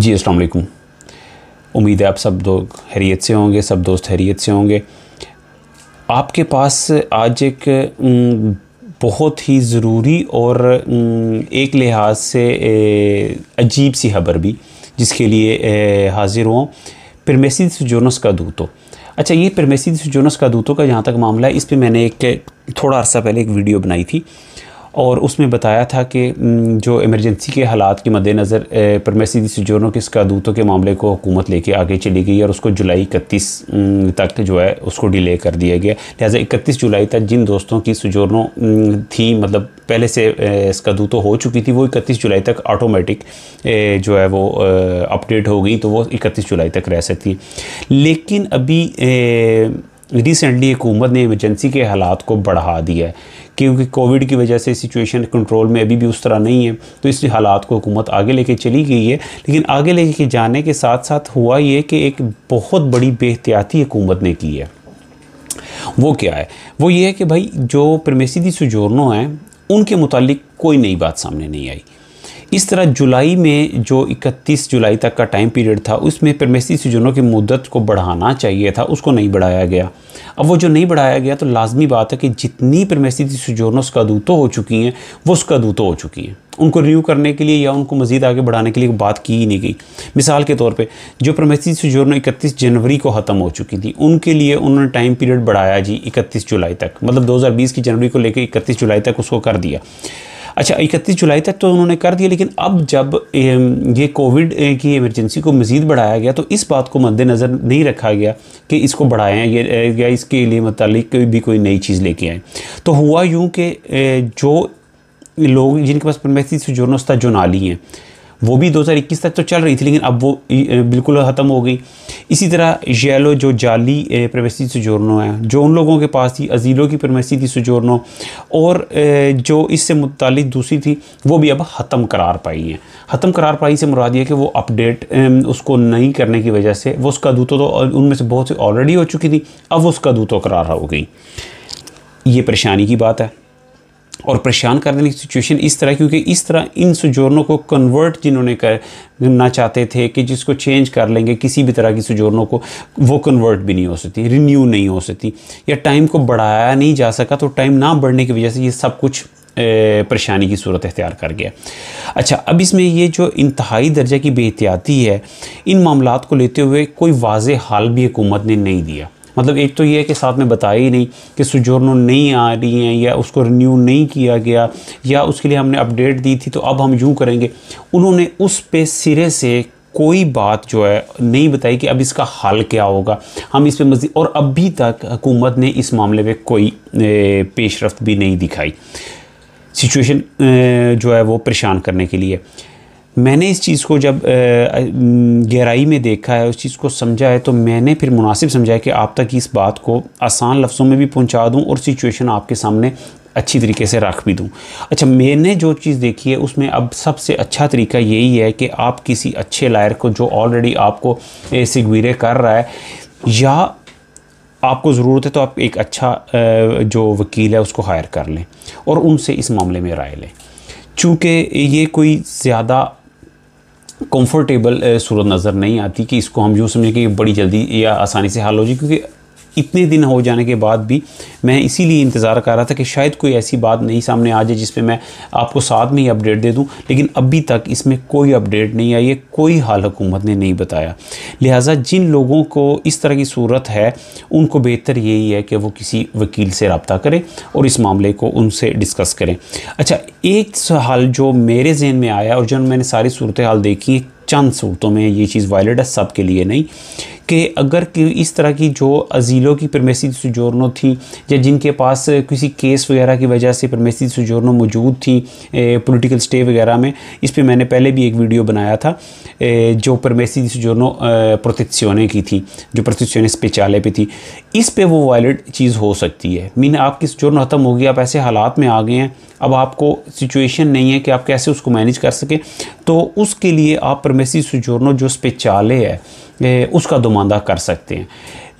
जी अस्सलाम वालेकुम। उम्मीद है आप सब लोग खैरियत से होंगे, सब दोस्त खैरियत से होंगे। आपके पास आज एक बहुत ही ज़रूरी और एक लिहाज से अजीब सी खबर भी जिसके लिए हाज़िर हुआ, परमेसिस जोनस का दूतो। अच्छा, ये परमेसिस जोनस का दूतो का जहाँ तक मामला है, इस पे मैंने एक थोड़ा अर्सा पहले एक वीडियो बनाई थी और उसमें बताया था कि जो इमरजेंसी के हालात के मद्देनज़र परमेसिस जोनस के स्कादूतो के मामले को हुकूमत लेके आगे चली गई और उसको जुलाई 31 तक जो है उसको डिले कर दिया गया। लिहाजा 31 जुलाई तक जिन दोस्तों की सोजोर्नो थी, मतलब पहले से स्कादूतो हो चुकी थी, वो 31 जुलाई तक ऑटोमेटिक जो है वो अपडेट हो गई, तो वो 31 जुलाई तक रह सकती। लेकिन अभी रिसेंटली हुकूमत ने इमरजेंसी के हालात को बढ़ा दिया है क्योंकि कोविड की वजह से सिचुएशन कंट्रोल में अभी भी उस तरह नहीं है, तो इस हालात को हुकूमत आगे लेके चली गई है। लेकिन आगे लेके जाने के साथ साथ हुआ ये कि एक बहुत बड़ी बेहतियाती हुकूमत ने की है। वो क्या है? वो ये है कि भाई जो परमेसिस सोजोर्नो हैं उनके मुतालिक कोई नई बात सामने नहीं आई। इस तरह जुलाई में जो 31 जुलाई तक का टाइम पीरियड था, उसमें परमेसिस सोजोर्नो की मुद्दत को बढ़ाना चाहिए था, उसको नहीं बढ़ाया गया। अब वो जो नहीं बढ़ाया गया तो लाजमी बात है कि जितनी परमेसिस सोजोर्नो स्कादूतो हो चुकी हैं वो स्कादूतो हो चुकी हैं, उनको रिन्यू करने के लिए या उनको मज़ीद आगे बढ़ाने के लिए बात की ही नहीं गई। मिसाल के तौर पे जो परमेसिस सोजोर्नो 31 जनवरी को ख़त्म हो चुकी थी, उनके लिए उन्होंने टाइम पीरियड बढ़ाया जी 31 जुलाई तक, मतलब 2020 की जनवरी को लेकर 31 जुलाई तक उसको कर दिया। अच्छा, 31 जुलाई तक तो उन्होंने कर दिया, लेकिन अब जब ये कोविड की इमरजेंसी को मज़ीद बढ़ाया गया तो इस बात को मद्देनज़र नहीं रखा गया कि इसको बढ़ाएं या इसके लिए मुतालिक भी कोई नई चीज़ लेके आएँ। तो हुआ यूँ कि जो लोग जिनके पास परमेसिस सोजोर्नो था, जो नाली हैं, वो भी 2021 तक तो चल रही थी, लेकिन अब वो बिल्कुल ख़त्म हो गई। इसी तरह येलो जो जाली परमेसिस सोजोर्नो है, जो उन लोगों के पास थी, अजीलों की परमेसिस सोजोर्नो, और जो इससे मुतालिक दूसरी थी, वो भी अब ख़त्म करार पाई हैं। ख़त्म करार पाई से मुराद ये कि वो अपडेट उसको नहीं करने की वजह से वो स्कादूतो तो उनमें से बहुत सी ऑलरेडी हो चुकी थी, अब वो स्कादूतो करार हो गई। ये परेशानी की बात है और परेशान कर देने की सिचुएशन इस तरह, क्योंकि इस तरह इन सोजोर्नो को कन्वर्ट जिन्होंने करना चाहते थे कि जिसको चेंज कर लेंगे किसी भी तरह की सोजोर्नो को, वो कन्वर्ट भी नहीं हो सकती, रिन्यू नहीं हो सकती, या टाइम को बढ़ाया नहीं जा सका, तो टाइम ना बढ़ने की वजह से ये सब कुछ परेशानी की सूरत इख्तियार कर गया। अच्छा, अब इसमें ये जो इंतहाई दर्जे की बेहतियाती है, इन मामलात को लेते हुए कोई वाज़ेह हल भी हुकूमत ने नहीं दिया। मतलब एक तो ये है कि साथ में बताया ही नहीं कि सोजोर्नो नहीं आ रही हैं या उसको रिन्यू नहीं किया गया या उसके लिए हमने अपडेट दी थी तो अब हम यूँ करेंगे। उन्होंने उस पे सिरे से कोई बात जो है नहीं बताई कि अब इसका हल क्या होगा, हम इस पे मज़ीद, और अभी तक हुकूमत ने इस मामले में कोई पेशरफ्त भी नहीं दिखाई। सिचुएशन जो है वो परेशान करने के लिए। मैंने इस चीज़ को जब गहराई में देखा है, उस चीज़ को समझा है, तो मैंने फिर मुनासिब समझा है कि आप तक इस बात को आसान लफ्ज़ों में भी पहुंचा दूं और सिचुएशन आपके सामने अच्छी तरीके से रख भी दूं। अच्छा, मैंने जो चीज़ देखी है उसमें अब सबसे अच्छा तरीका यही है कि आप किसी अच्छे लायर को, जो ऑलरेडी आपको सिगवीरे कर रहा है, या आपको ज़रूरत है तो आप एक अच्छा जो वकील है उसको हायर कर लें और उनसे इस मामले में राय लें। चूँकि ये कोई ज़्यादा कंफर्टेबल सूरत नज़र नहीं आती कि इसको हम यूँ समझें कि बड़ी जल्दी या आसानी से हल हो जाए, क्योंकि इतने दिन हो जाने के बाद भी मैं इसीलिए इंतज़ार कर रहा था कि शायद कोई ऐसी बात नहीं सामने आ जाए जिस पे मैं आपको साथ में ही अपडेट दे दूं, लेकिन अभी तक इसमें कोई अपडेट नहीं आई है, कोई हाल हुकूमत ने नहीं बताया। लिहाजा जिन लोगों को इस तरह की सूरत है उनको बेहतर यही है कि वो किसी वकील से रब्ता करें और इस मामले को उनसे डिस्कस करें। अच्छा, एक हाल जो मेरे जहन में आया और जब मैंने सारी सूरत हाल देखी, चंद सूरतों में ये चीज़ वायलेट है, सब के लिए नहीं, कि अगर इस तरह की जो अजीलों की परमेसिस सोजोर्नो थी या जिनके पास किसी केस वगैरह की वजह से परमेसिस सोजोर्नो मौजूद थी पॉलिटिकल स्टे वगैरह में, इस पे मैंने पहले भी एक वीडियो बनाया था, जो परमेसिस सोजोर्नो प्रोटेक्शियोने की थी, जो प्रोटेक्शियोने स्पेशले पे थी, इस पे वो वायलेट चीज़ हो सकती है। मीन आपकी सोजोर्नो ख़त्म होगी, आप ऐसे हालात में आ गए हैं, अब आपको सिचुएशन नहीं है कि आप कैसे उसको मैनेज कर सकें, तो उसके लिए आप परमेसिस सोजोर्नो जो स्पेशले है उसका दुमानदा कर सकते हैं।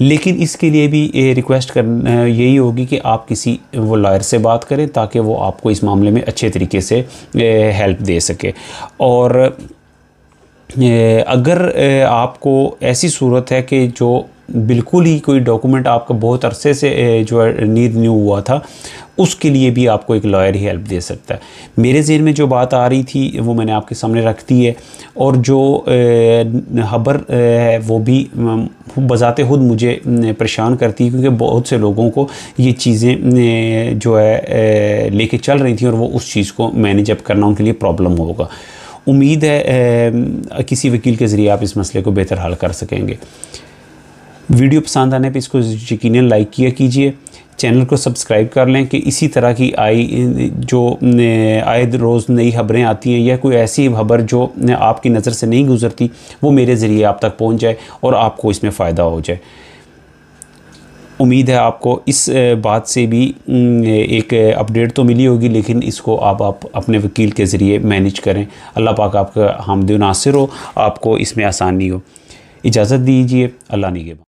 लेकिन इसके लिए भी रिक्वेस्ट करना यही होगी कि आप किसी वो लॉयर से बात करें ताकि वो आपको इस मामले में अच्छे तरीके से हेल्प दे सके। और अगर आपको ऐसी सूरत है कि जो बिल्कुल ही कोई डॉक्यूमेंट आपका बहुत अरसे से जो है नीड न्यू हुआ था, उसके लिए भी आपको एक लॉयर ही हेल्प दे सकता है। मेरे ज़हन में जो बात आ रही थी वो मैंने आपके सामने रख दी है, और जो खबर है वो भी बज़ाते खुद मुझे परेशान करती है, क्योंकि बहुत से लोगों को ये चीज़ें जो है लेके चल रही थी और वो उस चीज़ को मैनेज अप करना उनके लिए प्रॉब्लम होगा। उम्मीद है किसी वकील के ज़रिए आप इस मसले को बेहतर हल कर सकेंगे। वीडियो पसंद आने पे इसको यकीनन लाइक किया कीजिए, चैनल को सब्सक्राइब कर लें कि इसी तरह की आए रोज़ नई खबरें आती हैं या कोई ऐसी खबर जो आपकी नज़र से नहीं गुज़रती वो मेरे ज़रिए आप तक पहुंच जाए और आपको इसमें फ़ायदा हो जाए। उम्मीद है आपको इस बात से भी एक अपडेट तो मिली होगी, लेकिन इसको आप अपने वकील के ज़रिए मैनेज करें। अल्लाह पाक आपका हामिद नासिर हो, आपको इसमें आसानी हो। इजाज़त दीजिए। अल्लाह निगहबान।